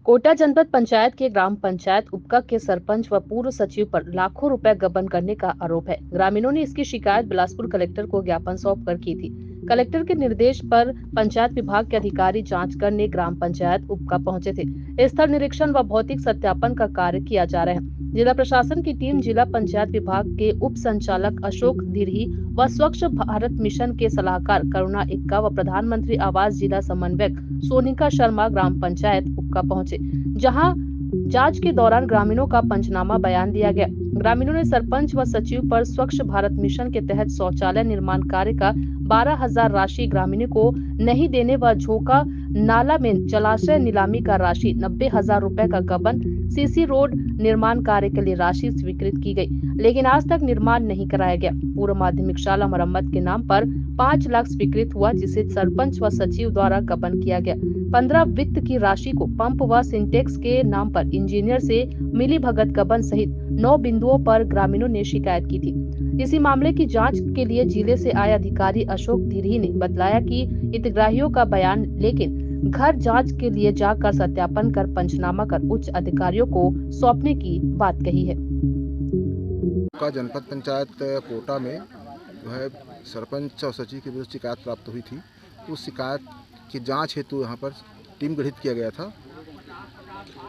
कोटा जनपद पंचायत के ग्राम पंचायत उपका के सरपंच व पूर्व सचिव पर लाखों रुपए गबन करने का आरोप है। ग्रामीणों ने इसकी शिकायत बिलासपुर कलेक्टर को ज्ञापन सौंपकर की थी। कलेक्टर के निर्देश पर पंचायत विभाग के अधिकारी जांच करने ग्राम पंचायत उपका पहुंचे थे। स्थल निरीक्षण व भौतिक सत्यापन का कार्य किया जा रहा है। जिला प्रशासन की टीम जिला पंचायत विभाग के उप संचालक अशोक धिरही व स्वच्छ भारत मिशन के सलाहकार करुणा इक्का व प्रधानमंत्री आवास जिला समन्वयक सोनिका शर्मा ग्राम पंचायत उपका पहुंचे, जहां जांच के दौरान ग्रामीणों का पंचनामा बयान दिया गया। ग्रामीणों ने सरपंच व सचिव पर स्वच्छ भारत मिशन के तहत शौचालय निर्माण कार्य का 12,000 राशि ग्रामीणों को नहीं देने व झोंका नाला में जलाशय नीलामी का राशि 90,000 रुपए का गबन, सीसी रोड निर्माण कार्य के लिए राशि स्वीकृत की गई, लेकिन आज तक निर्माण नहीं कराया गया। पूर्व माध्यमिक शाला मरम्मत के नाम पर 5 लाख स्वीकृत हुआ, जिसे सरपंच व सचिव द्वारा गबन किया गया। 15 वित्त की राशि को पंप व सिंटेक्स के नाम पर इंजीनियर से मिली भगत गबन सहित 9 बिंदुओं पर ग्रामीणों ने शिकायत की थी। इसी मामले की जांच के लिए जिले से आए अधिकारी अशोक धिरही ने बतलाया कि हितग्राहियों का बयान लेकिन घर जांच के लिए जाकर सत्यापन कर पंचनामा कर उच्च अधिकारियों को सौंपने की बात कही है। का जनपद पंचायत कोटा में जो है सरपंच और सचिव के विरुद्ध शिकायत प्राप्त हुई थी। उस शिकायत की जांच हेतु यहाँ पर टीम गठित किया गया था।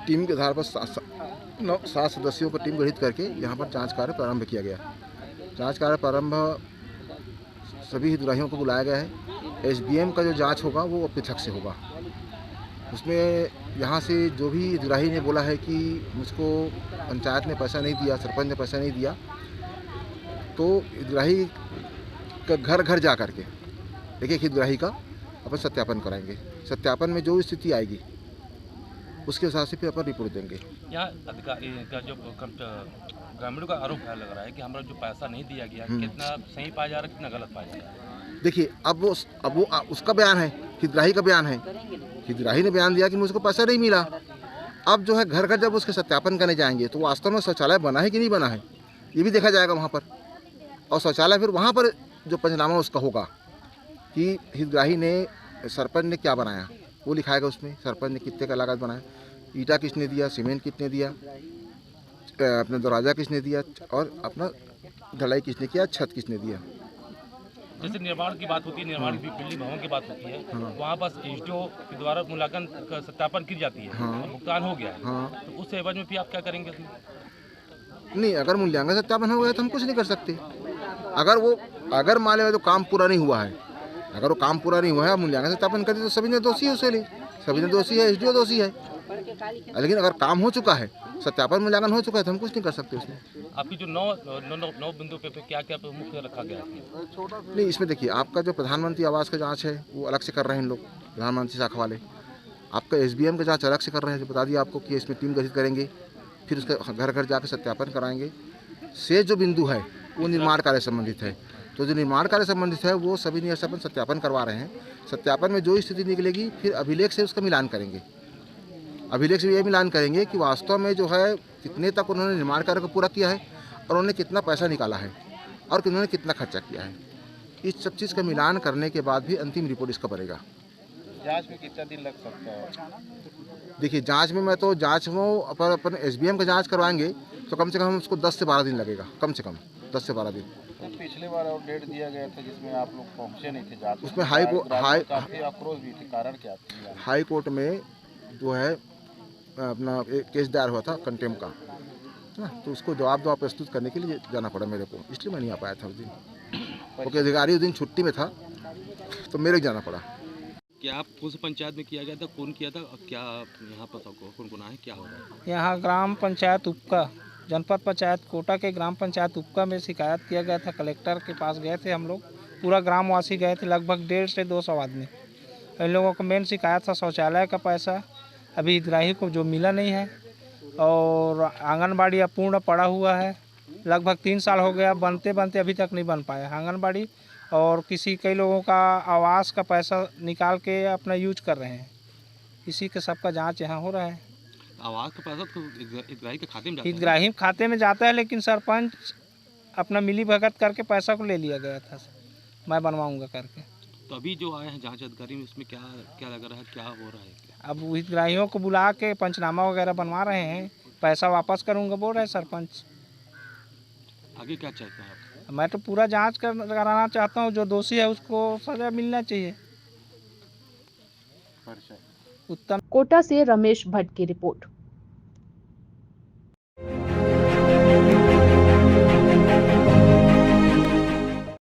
टीम के आधार पर 7 सदस्यों की टीम गठित करके यहाँ पर जांच कार्य प्रारंभ किया गया। जांच कार्य प्रारंभ सभी हितग्राहियों को बुलाया गया है। एसडीएम का जो जांच होगा वो पृथक से होगा। उसमें यहाँ से जो भी हितग्राही ने बोला है कि मुझको पंचायत ने पैसा नहीं दिया, सरपंच ने पैसा नहीं दिया, तो हितग्राही का घर घर जा करके एक हितग्राही का अपन सत्यापन कराएंगे। सत्यापन में जो स्थिति आएगी उसके हिसाब से फिर अपन रिपोर्ट देंगे। यहाँ अधिकारी का जो ग्रामीणों का आरोप है, लग रहा है कि हमारा जो पैसा नहीं दिया गया, कितना सही पाया जा रहा है, कितना गलत पाया जा रहा है। देखिए, अब वो उसका बयान है, हितग्राही का बयान है। हितग्राही ने बयान दिया कि मुझको पैसा नहीं मिला। अब जो है घर घर जब उसके सत्यापन करने जाएंगे तो वास्तव में शौचालय बना है कि नहीं बना है, ये भी देखा जाएगा वहाँ पर। और शौचालय फिर वहाँ पर जो पंचनामा उसका होगा कि हितग्राही ने, सरपंच ने क्या बनाया, वो लिखाएगा उसमें। सरपंच ने कितने का लागत बनाया, ईटा किसने दिया, सीमेंट कितने दिया, अपना दरवाज़ा किसने दिया और अपना ढलाई किसने किया, छत किसने दिया। जैसे निर्माण की बात होती है, निर्माण की बिल्डिंग भवन की बात होती है, वहाँ पर एसडीओ के द्वारा मूल्यांकन का सत्यापन की जाती है, भुगतान हो गया है, तो उस एवज में भी आप क्या करेंगे? नहीं, अगर मूल्यांकन सत्यापन हो गया तो हम कुछ नहीं कर सकते। अगर मान लो तो काम पूरा नहीं हुआ है, अगर वो काम पूरा नहीं हुआ है, मूल्यांकन सत्यापन कर दे तो सभी ने दोषी है, उसे ले सभी ने दोषी है, एसडीओ दोषी है। लेकिन अगर काम हो चुका है, सत्यापन मूल्यांकन हो चुका है, तो हम कुछ नहीं कर सकते उसमें। आपकी जो 9 बिंदु पे क्या क्या मुख्य रखा गया है? नहीं, इसमें देखिए, आपका जो प्रधानमंत्री आवास का जांच है वो अलग से कर रहे हैं इन लोग, प्रधानमंत्री शाखा वाले। आपका एसबीएम का जांच अलग से कर रहे हैं, जो बता दिया आपको कि इसमें टीम गठित करेंगे, फिर उसका घर घर जाकर सत्यापन कराएंगे। से जो बिंदु है वो निर्माण कार्य संबंधित है, तो जो निर्माण कार्य संबंधित है वो सभी नियम सत्यापन करवा रहे हैं। सत्यापन में जो स्थिति निकलेगी फिर अभिलेख से उसका मिलान करेंगे। अभिलेख से ये मिलान करेंगे कि वास्तव में जो है कितने तक उन्होंने निर्माण कार्य को पूरा किया है और उन्होंने कितना पैसा निकाला है और उन्होंने कितना खर्चा किया है। इस सब चीज़ का मिलान करने के बाद भी अंतिम रिपोर्ट इसका बनेगा। जांच में कितना दिन लग सकता है? देखिए, जांच में मैं तो जांच में अपन एसबीएम का जांच करवाएंगे तो कम से कम उसको 10 से 12 दिन लगेगा, कम से कम 10 से 12 दिन। तो पिछले बार और डेट दिया गया था जिसमें आप लोग पहुंचे नहीं थे जांच, उसमें काफ़ी अप्रोच भी थी, कारण क्या था? हाई कोर्ट में जो है अपना एक केस दायर हुआ था कंटेम का, ना, तो उसको जवाब प्रस्तुत करने के लिए जाना पड़ा मेरे को, इसलिए मैं नहीं आ पाया था उस दिन, क्योंकि अधिकारी उस दिन छुट्टी में था, तो मेरे को जाना पड़ा। क्या आप कौन सी पंचायत में किया गया था, कौन किया था और क्या यहाँ पर कौन कौन है, क्या हो रहा है? यहाँ ग्राम पंचायत उपका, जनपद पंचायत कोटा के ग्राम पंचायत उपका में शिकायत किया गया था। कलेक्टर के पास गए थे हम लोग, पूरा ग्रामवासी गए थे, लगभग 150 से 200 आदमी। इन लोगों को मेन शिकायत था शौचालय का पैसा अभी हितग्राही को जो मिला नहीं है, और आंगनबाड़ी अपूर्ण पड़ा हुआ है, लगभग 3 साल हो गया, बनते बनते अभी तक नहीं बन पाया आंगनबाड़ी। और कई लोगों का आवास का पैसा निकाल के अपना यूज कर रहे हैं। इसी के सबका जांच यहाँ हो रहा है। आवास का पैसा तो हितग्राही के खाते में जाता है? हितग्राही खाते में जाता है, लेकिन सरपंच अपना मिली भगत करके पैसा को ले लिया गया था, मैं बनवाऊंगा करके। तो अभी जो आए हैं जांच अधिकारी में, इसमें क्या क्या लग रहा है, क्या हो रहा है? अब हितग्राहियों को बुला के पंचनामा वगैरह बनवा रहे हैं, पैसा वापस करूँगा बोल रहे सरपंच। आगे क्या चाहते हैं आप? मैं तो पूरा जांच कराना चाहता हूँ, जो दोषी है उसको सजा मिलना चाहिए। उत्तम। कोटा से रमेश भट्ट की रिपोर्ट।